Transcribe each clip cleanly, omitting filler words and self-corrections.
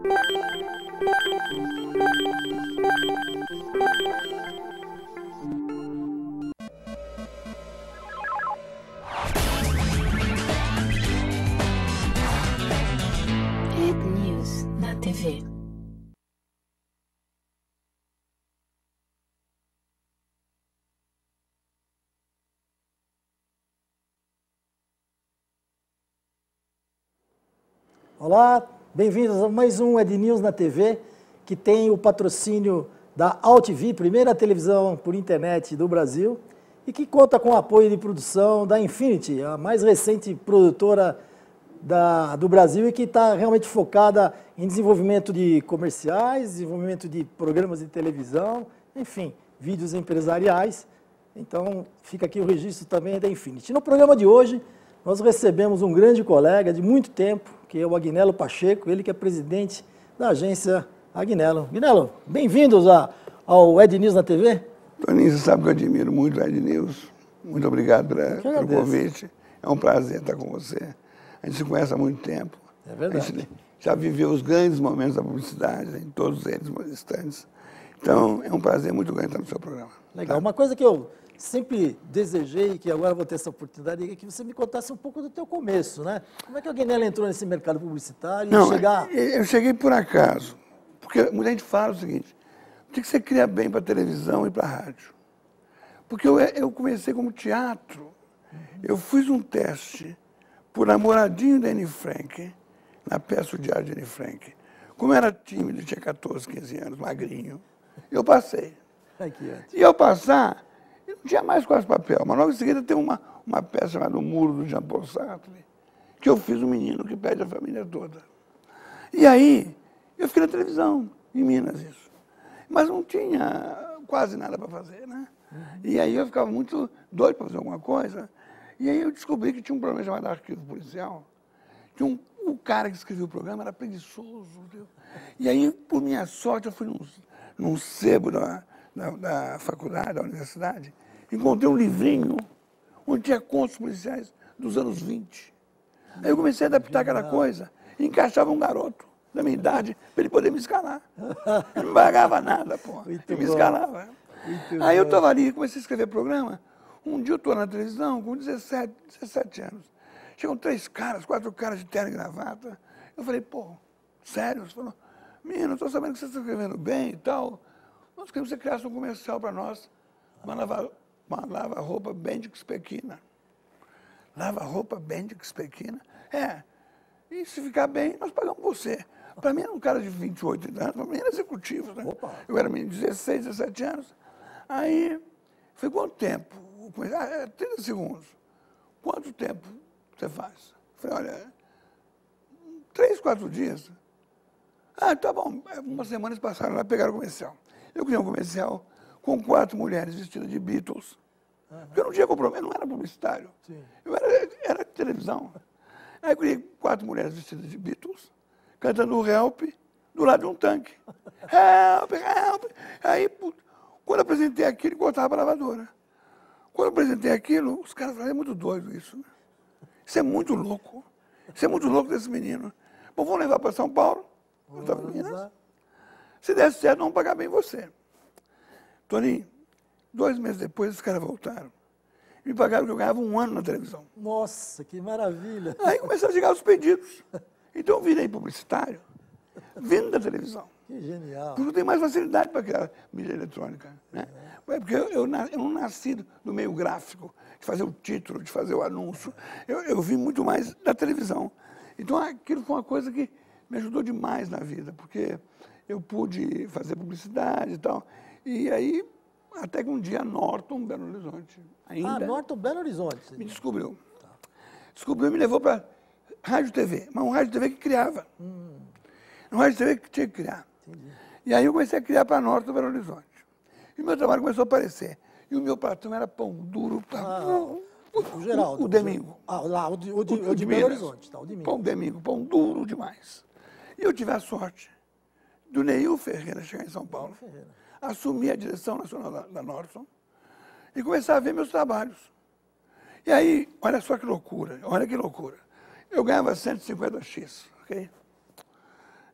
Rede News na TV. Olá, bem-vindos a mais um Ed News na TV, que tem o patrocínio da AltV, primeira televisão por internet do Brasil, e que conta com o apoio de produção da Infinity, a mais recente produtora do Brasil e que está realmente focada em desenvolvimento de comerciais, desenvolvimento de programas de televisão, enfim, vídeos empresariais. Então, fica aqui o registro também da Infinity. No programa de hoje, nós recebemos um grande colega de muito tempo, que é o Agnello Pacheco, ele que é presidente da agência Agnello. Agnello, bem-vindos ao Ed News na TV. Toninho, você sabe que eu admiro muito o Ed News. Muito obrigado pelo convite. É um prazer estar com você. A gente se conhece há muito tempo. É verdade. A gente já viveu os grandes momentos da publicidade, em todos eles instantes. Então, é um prazer muito grande estar no seu programa. Legal. Tá? Uma coisa que eu sempre desejei, que agora vou ter essa oportunidade, é que você me contasse um pouco do teu começo, né? Como é que o Agnello entrou nesse mercado publicitário? Não, eu cheguei por acaso. Porque muita gente fala o seguinte, o que você cria bem para televisão e para rádio? Porque eu comecei como teatro. Eu fiz um teste por namoradinho da Anne Frank, na peça O Diário de Anne Frank. Como eu era tímido, tinha 14, 15 anos, magrinho, eu passei. E ao passar, eu não tinha mais quase papel, mas logo em seguida tem uma peça chamada O Muro, do Jean-Paul Sartre, que eu fiz um menino que perde a família toda. E aí, eu fiquei na televisão, em Minas, isso. Mas não tinha quase nada para fazer, né? E aí eu ficava muito doido para fazer alguma coisa. E aí eu descobri que tinha um programa chamado Arquivo Policial, que o cara que escrevia o programa era preguiçoso. Viu? E aí, por minha sorte, eu fui num sebo da faculdade, da universidade, encontrei um livrinho onde tinha contos policiais dos anos 20. Aí eu comecei a adaptar aquela coisa, e encaixava um garoto da minha idade para ele poder me escalar. Ele não pagava nada, pô. Ele me escalava. Aí eu estava ali, comecei a escrever programa. Um dia eu estou na televisão com 17 anos. Chegam 3 caras, 4 caras de terno e gravata. Eu falei, pô, sério? Você falou, menino, estou sabendo que você está escrevendo bem e tal. Nós queremos que você criasse um comercial para nós. Uma lava-roupa Bendix Pequina. Lava-roupa Bendix Pequina? É. E se ficar bem, nós pagamos você. Para mim era um cara de 28 anos, para mim era executivo, né? Opa. Eu era menino de 16, 17 anos. Aí, foi quanto tempo? 30 segundos. Quanto tempo você faz? Falei, olha, 3, 4 dias. Ah, tá bom. Umas semanas passaram lá, pegaram o comercial. Eu criei um comercial com 4 mulheres vestidas de Beatles. Porque eu não tinha compromisso, eu não era publicitário. Sim. Eu era televisão. Aí eu criei 4 mulheres vestidas de Beatles, cantando o Help, do lado de um tanque. Help, help. Aí, quando eu apresentei aquilo, cortava para a lavadora. Quando eu apresentei aquilo, os caras falaram, é muito doido isso, né? Isso é muito louco. Isso é muito louco desse menino. Bom, vamos levar para São Paulo. Se der certo, vamos pagar bem você. Toninho, 2 meses depois, os caras voltaram. Me pagaram que eu ganhava 1 ano na televisão. Nossa, que maravilha. Aí começaram a chegar os pedidos. Então eu virei publicitário, vindo da televisão. Que genial. Porque eu tenho mais facilidade para criar mídia eletrônica. Né? É porque eu não nasci do meio gráfico, de fazer o título, de fazer o anúncio. Eu vim muito mais da televisão. Então aquilo foi uma coisa que me ajudou demais na vida, porque eu pude fazer publicidade e tal. E aí, até que um dia, Norton, Belo Horizonte, ainda... Norton, Belo Horizonte. Me descobriu. Descobriu e me levou para rádio e TV, mas um rádio e TV que criava. Um rádio e TV que tinha que criar. Entendi. E aí eu comecei a criar para Norton, Belo Horizonte. E o meu trabalho começou a aparecer. E o meu patrão era pão duro. O Geraldo. O Domingo. O de Belo Horizonte. Tá, o de pão Domingo, pão duro demais. E eu tive a sorte do Neil Ferreira chegar em São Paulo, assumir a direção nacional da Norton e começar a ver meus trabalhos. E aí, olha só que loucura, olha que loucura. Eu ganhava 150x, ok?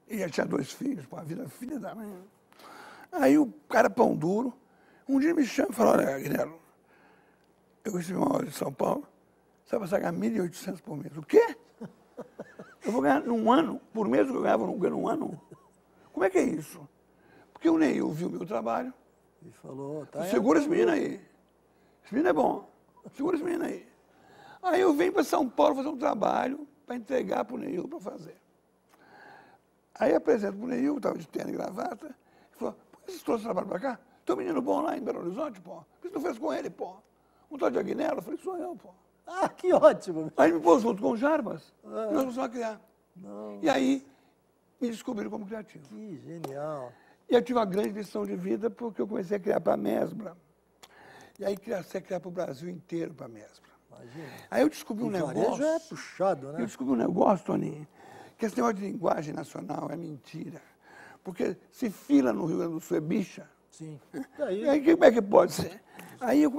E já tinha 2 filhos, pô, a vida filha da mãe. Aí o cara, pão duro, um dia me chama e falou, olha, Agnello, eu recebi uma ordem de São Paulo, você vai pagar 1.800 por mês. O quê? Eu vou ganhar num ano, por mês que eu ganhava num ano? Como é que é isso? Porque o Neil viu o meu trabalho, E falou, tá. segura esse menino aí. Esse menino é bom, segura esse menino aí. Aí eu venho para São Paulo fazer um trabalho para entregar para o Neil para fazer. Aí apresento para o Neil, estava de terno e gravata, ele falou, por que você trouxe esse trabalho para cá? Tem um menino bom lá em Belo Horizonte, pô. Por que você não fez com ele, pô? Um tal de Agnello? Eu falei, sou eu, pô. Ah, que ótimo. Aí me pôs junto com o Jarbas, e nós começamos a criar. E aí me descobriram como criativo. Que genial. E eu tive uma grande lição de vida porque eu comecei a criar para a Mesbla. E aí comecei a criar para o Brasil inteiro para a Mesbla. Imagina. Aí eu descobri um O varejo negócio. é puxado, né? Eu descobri um negócio, Toninho, que esse negócio de linguagem nacional é mentira. Porque se fila no Rio Grande do Sul é bicha. Sim. E aí como é que pode ser? Aí eu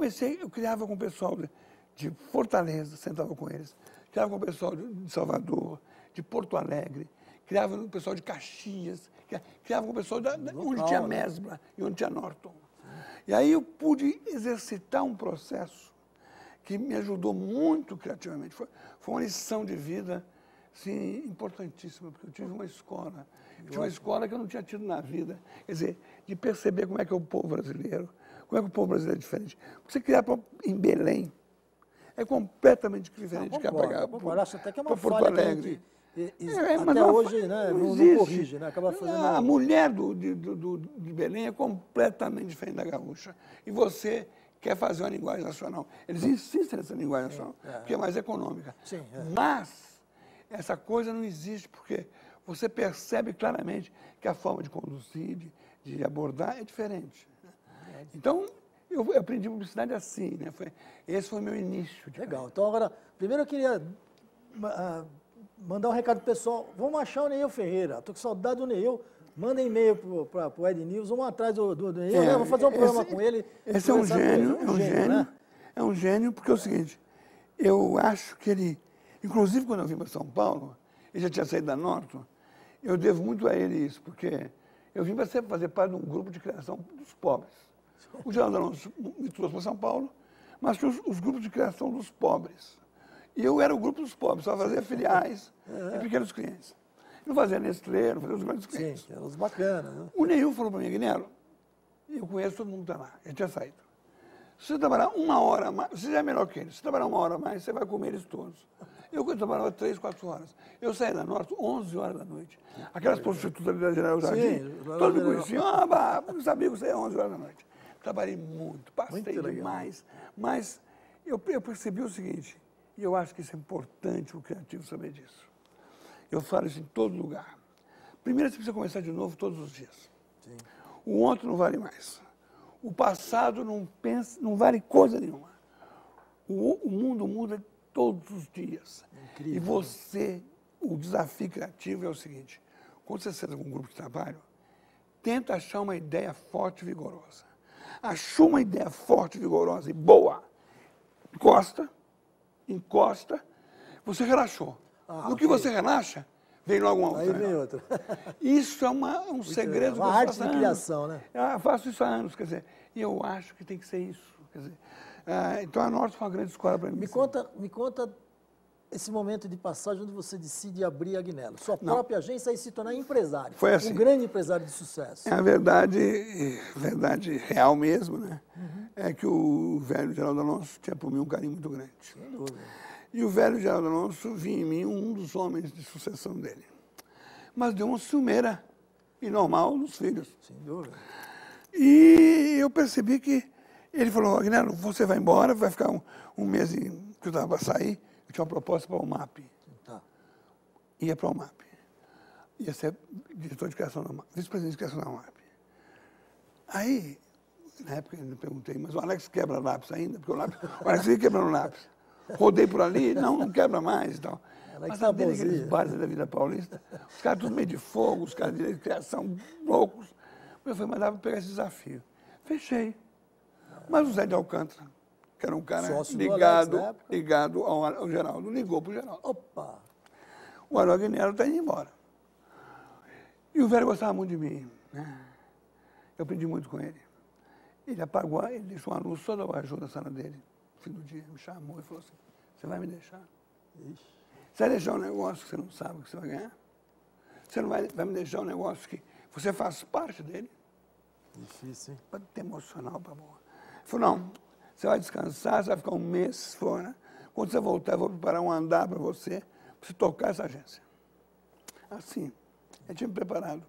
criava com o pessoal de Fortaleza, sentava com eles, criava com o pessoal de Salvador, de Porto Alegre, criava com o pessoal de Caxias, criava com o pessoal onde tinha Mesbla e onde tinha Norton. E aí eu pude exercitar um processo que me ajudou muito criativamente. Foi uma lição de vida assim, importantíssima, porque eu tive uma escola. Eu tive uma escola que eu não tinha tido na vida. Quer dizer, de perceber como é que é o povo brasileiro, como é que o povo brasileiro é diferente. Você criar em Belém é completamente diferente de pagar concordo. Acho até que é uma Porto falha Alegre. Até hoje, né, não corrige, né? Acaba fazendo... A mulher de Belém é completamente diferente da gaúcha. E você quer fazer uma linguagem nacional. Eles insistem nessa linguagem nacional, porque é mais econômica. Sim, Mas essa coisa não existe, porque você percebe claramente que a forma de conduzir, de abordar é diferente. Então, eu aprendi publicidade assim, né? Esse foi o meu início. Legal. Então, agora, primeiro eu queria mandar um recado pessoal. Vamos achar o Neil Ferreira. Estou com saudade do Neil. Manda e-mail para o Ed News. Vamos atrás do Neil. Né? Vou fazer um programa com ele. Esse é um gênio, né? É um gênio, porque é o seguinte, eu acho que ele, inclusive quando eu vim para São Paulo, ele já tinha saído da Norton, eu devo muito a ele isso, porque eu vim para fazer parte de um grupo de criação dos pobres. O Geraldo Alonso me trouxe para São Paulo, mas tinha os grupos de criação dos pobres. E eu era o grupo dos pobres, só fazia filiais e pequenos clientes. Não fazia Nestlé, não fazia os grandes clientes. Sim, eram os bacanas. Né? O Neil falou para mim, Agnello, eu conheço todo mundo que está lá, ele tinha saído. Se você trabalhar 1 hora a mais, você já é melhor que ele, se trabalhar 1 hora a mais, você vai comer eles todos. Eu trabalhava 3, 4 horas. Eu saí da Norte 11 horas da noite. Aquelas prostitutas ali da General Jardim, todos me conheciam, não sabia que você é 11 horas da noite. Trabalhei muito, passei demais, mas eu percebi o seguinte, e eu acho que isso é importante o criativo saber disso. Eu falo isso em todo lugar. Primeiro, você precisa começar de novo todos os dias. Sim. O ontem não vale mais. O passado não vale coisa nenhuma. O mundo muda todos os dias. Incrível. E você, o desafio criativo é o seguinte, quando você senta com um grupo de trabalho, tenta achar uma ideia forte e vigorosa. Achou uma ideia forte, vigorosa e boa, encosta, você relaxou. No que você relaxa, vem logo uma outra. Aí vem outra. Isso é um segredo. Uma arte de criação, né? Eu faço isso há anos, quer dizer, e eu acho que tem que ser isso. Quer dizer, então a Norte foi uma grande escola para mim. Me conta esse momento de passagem onde você decide abrir a Agnello. Sua própria agência e se tornar empresário. Foi assim. Um grande empresário de sucesso. É a verdade real mesmo, né? É que o velho Geraldo Alonso tinha por mim um carinho muito grande. Sem dúvida. E o velho Geraldo Alonso via em mim um dos homens de sucessão dele. Mas deu uma ciumeira e normal dos filhos. Sem dúvida. E eu percebi que ele falou, Agnello, você vai embora, vai ficar um mês que eu estava para sair. Eu tinha uma proposta para o UMAP. Tá. Ia para o UMAP. Ia ser diretor de criação da UMAP, vice-presidente de criação da UMAP. Aí, na época, eu perguntei, mas o Alex quebra lápis ainda? Porque o Alex ia quebrando lápis. Rodei por ali, não quebra mais e tal. Mas aqueles bares da Vida Paulista, os caras tudo meio de fogo, os caras de criação loucos. Eu falei, mas dava para pegar esse desafio. Fechei. Mas o Zé de Alcântara, que era um cara ligado ao Geraldo, ligou para o Geraldo. Opa! O Agnello está indo embora. E o velho gostava muito de mim, né? Eu aprendi muito com ele. Ele apagou, ele deixou uma luz toda ajuda na sala dele. No fim do dia, me chamou e falou assim, você vai me deixar? Ixi. Você vai deixar um negócio que você não sabe que você vai ganhar? Você não vai me deixar um negócio que você faz parte dele? Difícil, hein? Pode ter emocional pra boa. Ele falou, não, você vai descansar, você vai ficar um mês fora. Quando você voltar, eu vou preparar um andar para você tocar essa agência. Assim, ele tinha me preparado.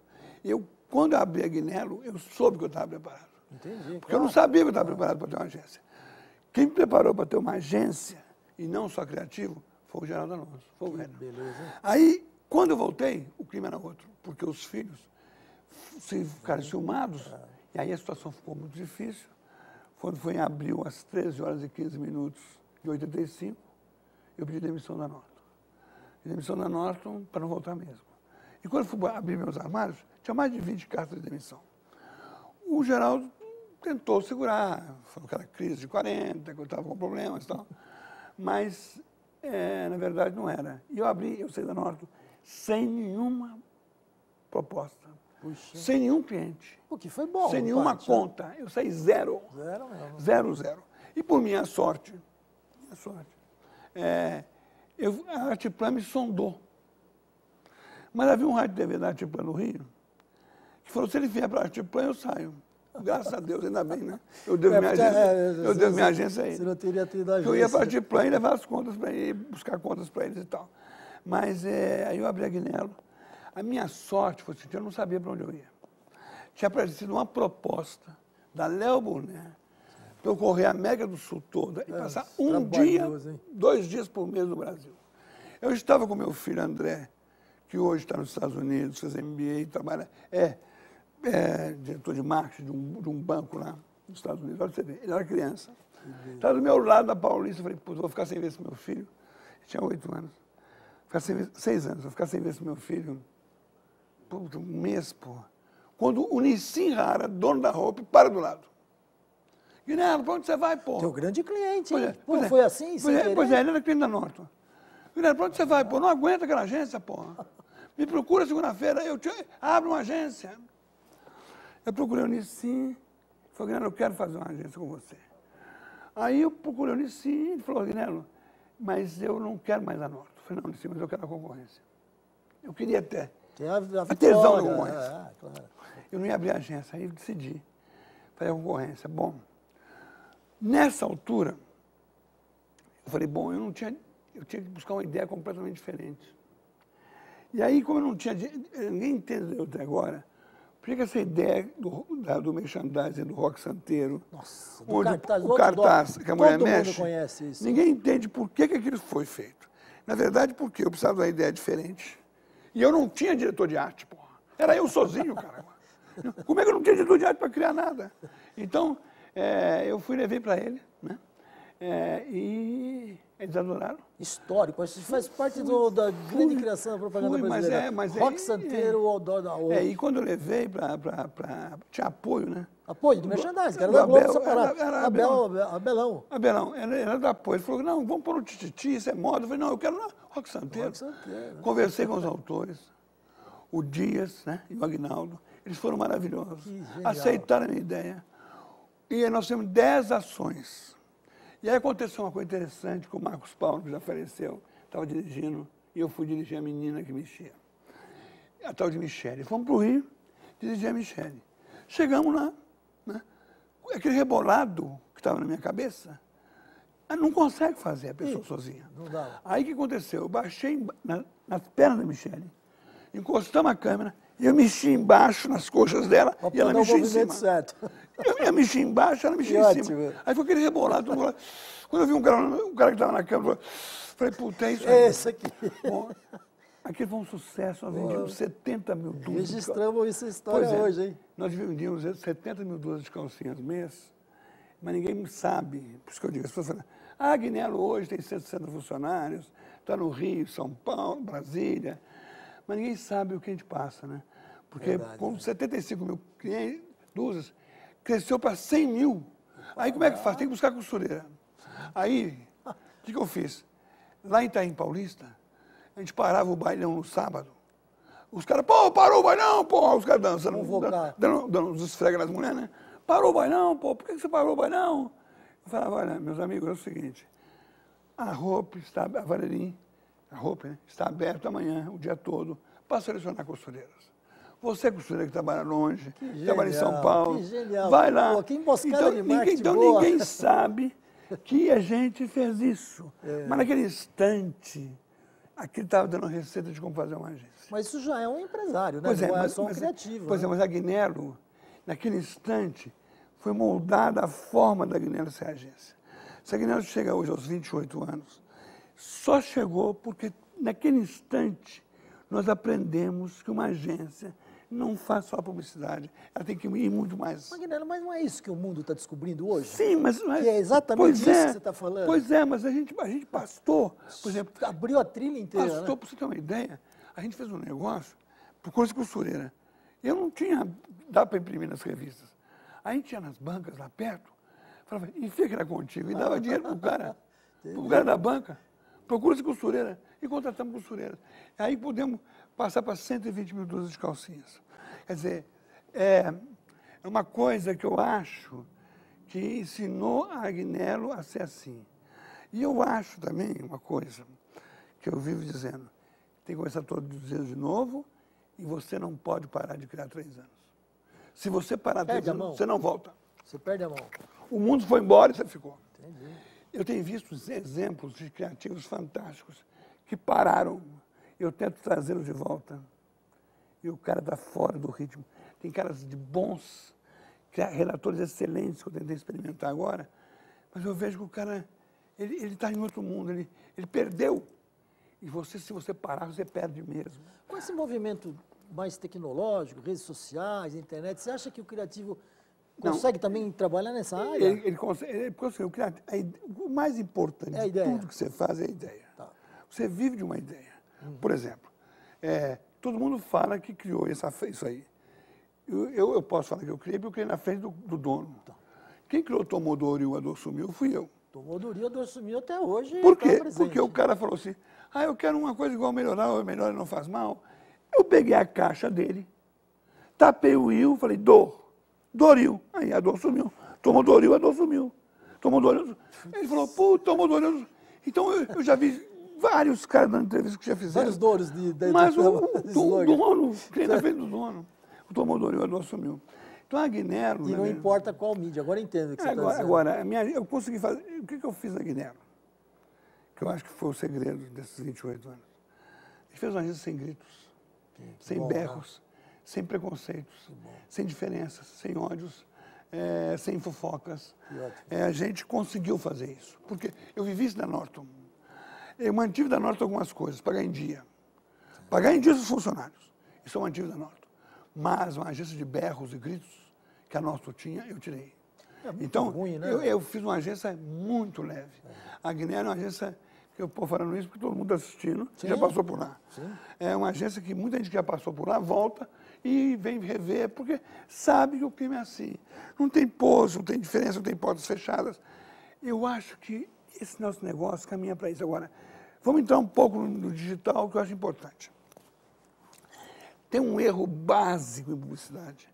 Quando eu abri a Agnello, eu soube que eu estava preparado. Entendi. Porque eu não sabia que eu estava preparado para ter uma agência. Quem me preparou para ter uma agência, e não só criativo, foi o Geraldo Alonso, foi o velho. Beleza, hein? Aí, quando eu voltei, o clima era outro, porque os filhos ficaram ciumados, e aí a situação ficou muito difícil. Quando foi em abril, às 13 horas e 15 minutos de 85, eu pedi demissão da Norton. Demissão da Norton para não voltar mesmo. E quando eu fui abrir meus armários, tinha mais de 20 cartas de demissão. O Geraldo tentou segurar, foi aquela crise de 40, que eu estava com problemas e tal. Mas, na verdade, não era. E eu saí da Norton sem nenhuma proposta. Puxa. Sem nenhum cliente. O que foi bom. Sem nenhuma conta. Eu saí zero. Zero mesmo. Zero, zero. E por minha sorte, a Artiplan me sondou. Mas havia um rádio TV da Artiplan no Rio, que falou, se ele vier para a Artiplan, eu saio. Graças a Deus, ainda bem, né? Eu devo minha agência a ele. Você não teria tido a agência. Eu ia para a Artiplan e levar as contas para ele, buscar contas para eles e tal. Mas aí eu abri a Agnello. A minha sorte foi assim, eu não sabia para onde eu ia. Tinha aparecido uma proposta da Léo Boné para eu correr a América do Sul toda e passar um dia, 2 dias por mês no Brasil. Eu estava com meu filho André, que hoje está nos Estados Unidos, fez MBA, trabalha, diretor de marketing de um banco lá nos Estados Unidos. Olha você ver, ele era criança. Estava do meu lado da Paulista, eu falei, pô, vou ficar sem ver esse meu filho. Ele tinha 8 anos. 6 anos, vou ficar sem ver esse meu filho. Puta, um mês, pô. Quando o Nissim Rara, dono da roupa, para do lado. Guilherme, para onde você vai, pô? Teu grande cliente, hein? Pois é. Foi assim? Pois é, ele era cliente da Norton. Guilherme, para onde você vai, pô? Não aguenta aquela agência, pô. Me procura segunda-feira, abre uma agência. Eu procurei o Nissim, falei, Guilherme, eu quero fazer uma agência com você. Aí eu procurei o Nissim, ele falou, Guilherme, mas eu não quero mais a Norton. Eu falei, não, Nissim, mas eu quero a concorrência. Eu queria até. A tesão da concorrência. Claro. Eu não ia abrir a agência, aí eu decidi fazer a concorrência. Bom, nessa altura, eu falei, bom, eu tinha que buscar uma ideia completamente diferente. E aí, como eu não tinha, ninguém entendeu até agora, por que essa ideia do merchandising do Rock Santeiro, nossa, onde o cartaz que a mulher mexe, mundo conhece isso. Ninguém entende por que aquilo foi feito. Na verdade, porque eu precisava de uma ideia diferente. E eu não tinha diretor de arte, porra. Era eu sozinho, cara. Como é que eu não tinha diretor de arte para criar nada? Então, eu levei para ele, né? E eles adoraram. Histórico, isso faz parte da grande criação da propaganda brasileira. Rock Santeiro, Outdoor da Ouro. E quando eu levei tinha apoio, né? Apoio do merchandising, que era da Globo separado. Abelão. Abelão, era do apoio. Ele falou, não, vamos pôr no Tititi, isso é moda. Eu falei, não, eu quero Rock Santeiro. Conversei com os autores, o Dias, né, e o Agnaldo. Eles foram maravilhosos. Aceitaram a minha ideia. E aí nós temos 10 ações. E aí aconteceu uma coisa interessante com o Marcos Paulo, que já faleceu, estava dirigindo, e eu fui dirigir a menina que mexia, a tal de Michele. Fomos para o Rio, dirigir a Michele. Chegamos lá, né? Aquele rebolado que estava na minha cabeça, não consegue fazer a pessoa sozinha. Não dá. Aí o que aconteceu? Eu baixei nas pernas da Michele, encostamos a câmera, e eu mexi embaixo nas coxas dela e ela mexia em cima. Certo. Eu mexi embaixo, ela mexia em cima. Aí foi aquele rebolado. Quando eu vi um cara que estava na câmera, falei, puta, é isso aí. Esse aqui. Bom, aquilo foi um sucesso, nós vendíamos 70 mil dúzias. Registramos essa história hoje, hein? Nós vendíamos 70 mil dúzias de calcinhas mês, mas ninguém sabe. Por isso que eu digo, as pessoas falam, a Agnello hoje tem 160 funcionários, está no Rio, São Paulo, Brasília, mas ninguém sabe o que a gente passa, né? Porque com 75 mil clientes, dúzias, cresceu para 100 mil. Aí como é que faz? Tem que buscar costureira. Aí, o que eu fiz? Lá em Itaim Paulista, a gente parava o bailão no sábado, Os caras, pô, parou, vai não, pô. Os caras dançando, Convocar. dando uns esfregas nas mulheres, né? Parou, vai não, pô. Por que você parou, vai não? Eu falava, olha, meus amigos, é o seguinte. A Valerim, né, está aberta amanhã, o dia todo, para selecionar costureiras. Você, costureira que trabalha longe, que trabalha em São Paulo, que genial. vai lá. Pô, que emboscada de marketing então boa. ninguém sabe que a gente fez isso. Mas naquele instante, aquilo estava dando receita de como fazer uma agência. Mas isso já é um empresário, né? Pois é, Não é mas, só um criativo. Pois né? é, mas a Guinelo, naquele instante, foi moldada a forma da Guinelo ser agência. Se a Guinelo chega hoje aos 28 anos, só chegou porque naquele instante nós aprendemos que uma agência não faz só publicidade, ela tem que ir muito mais. Magnello, mas não é isso que o mundo está descobrindo hoje? Sim, mas não é. Que é exatamente Pois isso é, que você está falando. Pois é, mas a gente pastou, por exemplo, Abriu a trilha inteira, pastou, né? para você ter uma ideia, a gente fez um negócio por coisa costureira. Eu não tinha, dá para imprimir nas revistas. A gente ia nas bancas lá perto, falava, enfia que era contigo, e dava dinheiro pro cara da banca, procura-se costureira, e contratamos costureira. Aí podemos passar para 120 mil dúzias de calcinhas. Quer dizer, é uma coisa que eu acho que ensinou a Agnello a ser assim. E eu acho também uma coisa que eu vivo dizendo, tem que começar todos os dias de novo e você não pode parar de criar 3 anos. Se você parar 3 anos, você não volta. Você perde a mão. O mundo foi embora e você ficou. Entendi. Eu tenho visto exemplos de criativos fantásticos que pararam. Eu tento trazê-los de volta. E o cara está fora do ritmo. Tem caras de bons, relatores excelentes que eu tentei experimentar agora, mas eu vejo que o cara, ele está em outro mundo, ele perdeu. E você, se você parar, você perde mesmo. Com esse movimento mais tecnológico, redes sociais, internet, você acha que o criativo consegue também trabalhar nessa área? Ele consegue, porque assim, o mais importante É a de ideia. tudo que você faz é a ideia. Tá. Você vive de uma ideia. Por exemplo, todo mundo fala que criou isso aí. Eu posso falar que eu criei, porque eu criei na frente do dono. Tá. Quem criou o Tomodoro e o Ador Sumiu fui eu. Tomodoro, Ador sumiu até hoje. Por tá quê? presente. Porque o cara falou assim, eu quero uma coisa igual melhorar, ou melhor não faz mal. Eu peguei a caixa dele, tapei o il, falei, Doril. Aí a dor sumiu. Tomou Doril, a dor sumiu. Tomou Doril. Ele falou, pô, tomou Doril. Então eu já vi vários caras dando entrevista que já fizeram. Vários douros Mas o slogan. dono, quem na frente do dono, o tomou Doril, a dor sumiu. Então a Agnello... E não importa qual mídia, agora eu entendo o que você está dizendo. Agora, eu consegui fazer... O que eu fiz na Agnello? Que eu acho que foi o segredo desses 28 anos. A gente fez uma agência sem gritos, sem bom, berros, sem preconceitos, sem diferenças, sem ódios, sem fofocas. A gente conseguiu fazer isso. Porque eu vivi isso na Norton. Eu mantive da Norton algumas coisas, pagar em dia. Pagar em dia os funcionários. Isso eu mantive da Norton. Mas uma agência de berros e gritos que a Norton tinha, eu tirei. Então, ruim, né? eu fiz uma agência muito leve. A Agnello é uma agência que eu estou falando isso porque todo mundo está assistindo, já passou por lá. Sim. É uma agência que muita gente que já passou por lá volta e vem rever, porque sabe que o clima é assim. Não tem pose, não tem diferença, não tem portas fechadas. Eu acho que esse nosso negócio caminha para isso. Agora, vamos entrar um pouco no digital, que eu acho importante. Tem um erro básico em publicidade.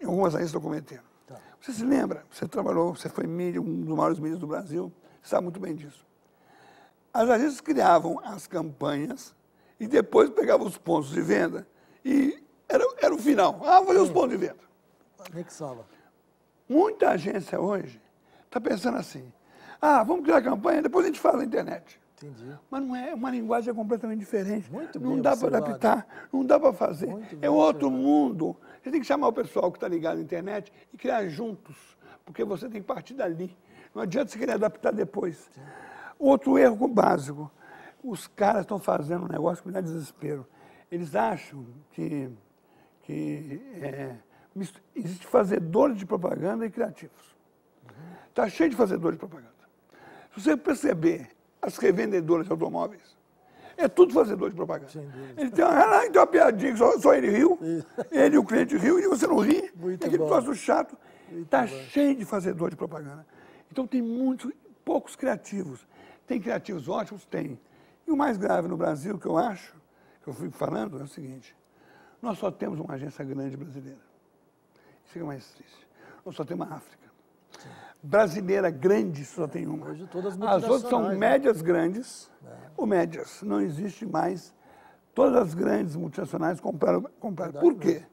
Algumas agências estão cometendo. Tá. Você se lembra? Você trabalhou, você foi mídia, um dos maiores mídias do Brasil, você sabe muito bem disso. As agências criavam as campanhas e depois pegavam os pontos de venda e era o final. Vou fazer os pontos de venda. Anexava. Muita agência hoje está pensando assim, vamos criar a campanha, depois a gente fala na internet. Entendi. Mas não é, uma linguagem completamente diferente. Muito não bem dá para observado. adaptar, não dá para fazer. Muito bem É outro observado. mundo. Você tem que chamar o pessoal que está ligado na internet e criar juntos, porque você tem que partir dali. Não adianta você querer adaptar depois. Sim. Outro erro básico. Os caras estão fazendo um negócio que me dá desespero. Eles acham que existe fazedores de propaganda e criativos. Está cheio de fazedores de propaganda. Se você perceber as revendedoras de automóveis, é tudo fazedor de propaganda. Ele tem uma piadinha que só ele riu, ele e o cliente riu, e você não ri. Muito é aquele bom. troço chato. Está cheio de fazedor de propaganda. Então tem poucos criativos. Tem criativos ótimos? Tem. E o mais grave no Brasil, que eu acho, que eu fico falando, é o seguinte. Nós só temos uma agência grande brasileira. Isso é mais triste. Nós só temos a África. Sim. Brasileira grande só tem uma. Hoje todas as outras são médias grandes ou médias. Não existe mais. Todas as grandes multinacionais compraram. Por quê?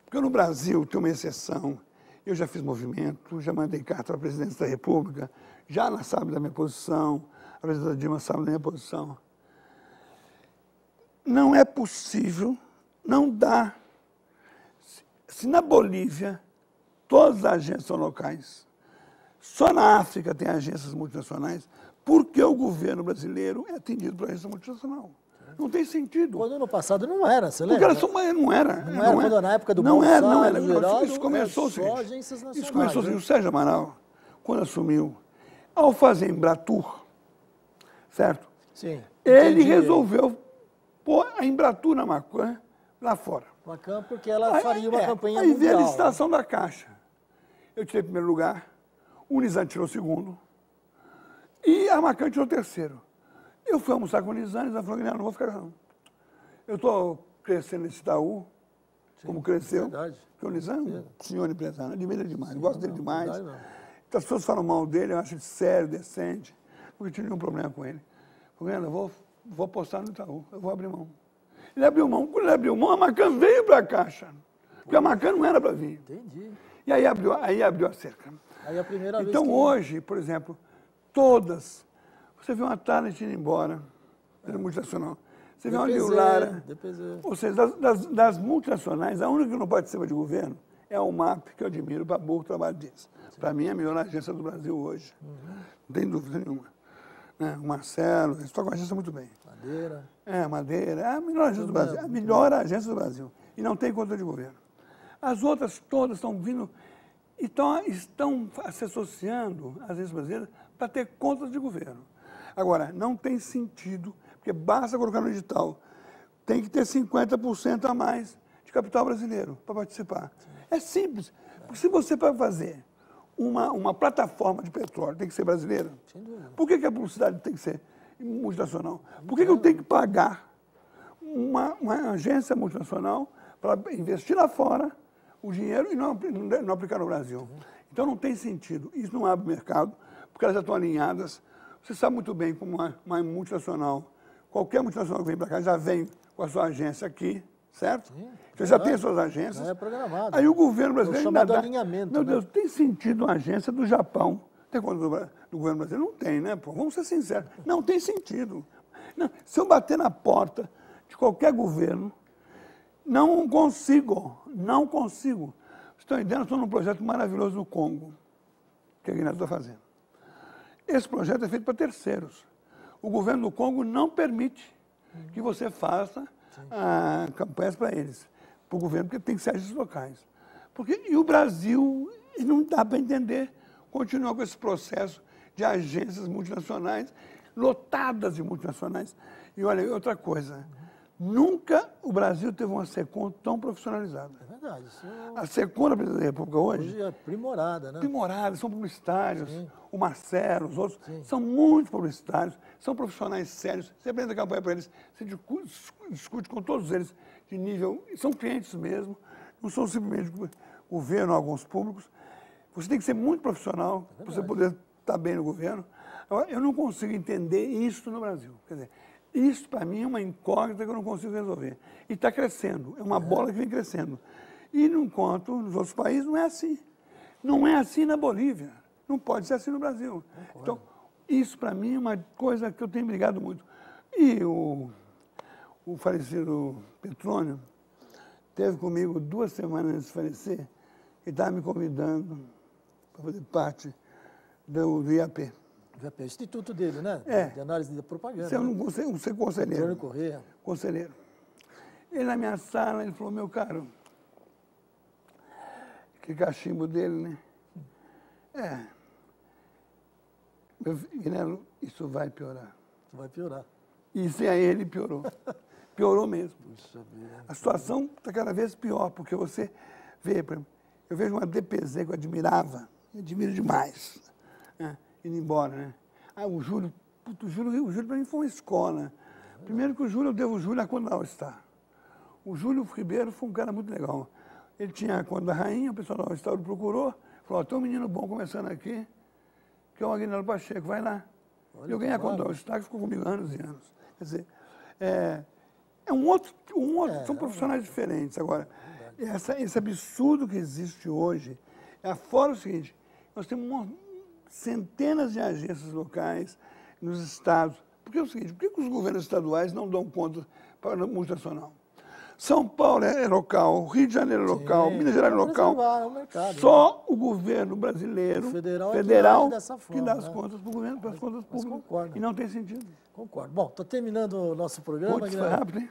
Porque no Brasil tem uma exceção. Eu já fiz movimento, já mandei carta para a presidência da República, já ela sabe da minha posição, a presidenta Dilma sabe da minha posição. Não é possível, não dá. Se na Bolívia todas as agências são locais, só na África tem agências multinacionais, por que o governo brasileiro é atendido por agência multinacional? Não tem sentido. Quando no passado não era, você lembra? Porque não era. Não era quando na época do Bolsonaro, não era. Geraldo, Isso começou só agências nacionais. Isso começou assim, o Sérgio Amaral, quando assumiu, ao fazer Embratur, certo? Sim. Ele resolveu pôr a Embratur na Macan lá fora. Macan porque ela faria uma campanha mundial. Aí veio a licitação da Caixa. Eu tirei primeiro lugar, o Nizam tirou segundo e a Macan tirou terceiro. Eu fui almoçar com o Nizam falou, não vou ficar não. Eu estou crescendo nesse Itaú, como cresceu. Verdade. Porque o Nizam é um senhor empresário, admiro ele demais, gosto dele demais. Então, as pessoas falam mal dele, eu acho ele sério, decente, não tive nenhum problema com ele. Falei, eu vou apostar no Itaú, eu vou abrir mão. Ele abriu mão, quando ele abriu mão, a Macan veio para a Caixa, porque a Macan não era para vir. Entendi. E aí abriu a cerca. Aí a primeira vez então hoje, por exemplo, todas... Você vê uma Talent indo embora, multinacional. Você vê uma Liulara. Ou seja, das multinacionais, a única que não participa de governo é a UMAP, que eu admiro para burro o trabalho deles. Para mim, é a melhor agência do Brasil hoje. Não tem dúvida nenhuma. O Marcelo, eles tocam a agência muito bem. Madeira. Madeira. É a melhor agência do Brasil. A melhor agência do Brasil. E não tem conta de governo. As outras todas estão vindo, estão se associando, às agências brasileiras, para ter contas de governo. Agora, não tem sentido, porque basta colocar no edital, tem que ter 50% a mais de capital brasileiro para participar. Sim. É simples, porque se você vai fazer uma plataforma de petróleo, tem que ser brasileira. Por que a publicidade tem que ser multinacional? Por que eu tenho que pagar uma agência multinacional para investir lá fora o dinheiro e não aplicar no Brasil? Então não tem sentido. Isso não abre mercado, porque elas já estão alinhadas. Você sabe muito bem como uma multinacional, qualquer multinacional que vem para cá já vem com a sua agência aqui, certo? Sim, você já tem as suas agências. Já é programado. Aí o governo brasileiro ainda dá... alinhamento. Meu Deus, tem sentido uma agência do Japão? Tem conta do governo brasileiro? Não tem, né? Pô, vamos ser sinceros. Não tem sentido. Não, se eu bater na porta de qualquer governo, não consigo. Vocês estão entendendo? Estou num projeto maravilhoso no Congo, que a Guiné está fazendo. Esse projeto é feito para terceiros. O governo do Congo não permite que você faça campanhas para eles, para o governo, porque tem que ser agências locais. E o Brasil, não dá para entender, continua com esse processo de agências multinacionais, lotadas de multinacionais. E olha, outra coisa, nunca o Brasil teve uma SECOM tão profissionalizada. É verdade. A SECOM da Presidência da República hoje é aprimorada, né? Aprimorada, são publicitários. Sim. O Marcelo, os outros, Sim. são muito publicitários, são profissionais sérios. Você apresenta a campanha para eles, você discute com todos eles de nível, são clientes mesmo, não são simplesmente governo, alguns públicos. Você tem que ser muito profissional para você poder estar bem no governo. Agora, eu não consigo entender isso no Brasil. Quer dizer, isso para mim é uma incógnita que eu não consigo resolver. E está crescendo, é uma bola que vem crescendo. E enquanto nos outros países não é assim. Não é assim na Bolívia. Não pode ser assim no Brasil. Então, isso para mim é uma coisa que eu tenho brigado muito. E o falecido Petrônio teve comigo 2 semanas antes de falecer, ele estava me convidando para fazer parte do IAP. O instituto dele, né? De análise da propaganda. Ser conselheiro. Antônio Corrêa. Conselheiro. Ele na minha sala, ele falou, meu caro, que cachimbo dele, né? Guilherme, isso vai piorar. Isso vai piorar. E sem aí ele piorou. Piorou mesmo. Puxa vida. A situação está cada vez pior, porque você vê, por exemplo, eu vejo uma DPZ que eu admirava, admiro demais, né? Indo embora, né? O Júlio para mim foi uma escola. Primeiro que o Júlio, eu devo o Júlio a quando All Star. O Júlio Ribeiro foi um cara muito legal. Ele tinha a conta da rainha, o pessoal da Restauro procurou, falou, tem um menino bom começando aqui, que é o Aguinaldo Pacheco, vai lá. Eu ganhei a conta do Estado, ficou comigo anos e anos. Quer dizer, são profissionais diferentes. Agora, esse absurdo que existe hoje, fora o seguinte, nós temos centenas de agências locais nos estados. Porque é o seguinte, por que os governos estaduais não dão conta para a multinacional? São Paulo é local, Rio de Janeiro é local, Minas Gerais é local. Mercado, só o governo brasileiro, federal que dá as contas para o governo, para as contas públicas. Concordo. E não tem sentido. Concordo. Bom, estou terminando o nosso programa. Putz, foi rápido, hein?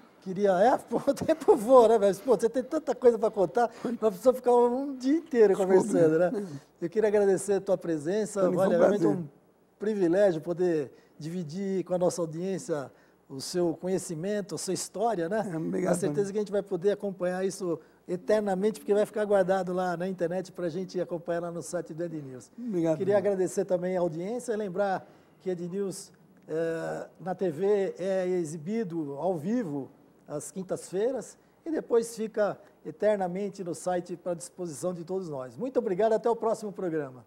O tempo voa, né, velho? Pô, você tem tanta coisa para contar, nós precisamos ficar um dia inteiro conversando, né? Eu queria agradecer a tua presença, olha, realmente um privilégio poder dividir com a nossa audiência o seu conhecimento, a sua história, né? Obrigado. Com certeza que a gente vai poder acompanhar isso eternamente, porque vai ficar guardado lá na internet para a gente acompanhar lá no site do EdNews. Obrigado. Queria agradecer também a audiência e lembrar que EdNews na TV é exibido ao vivo às quintas-feiras e depois fica eternamente no site para disposição de todos nós. Muito obrigado, até o próximo programa.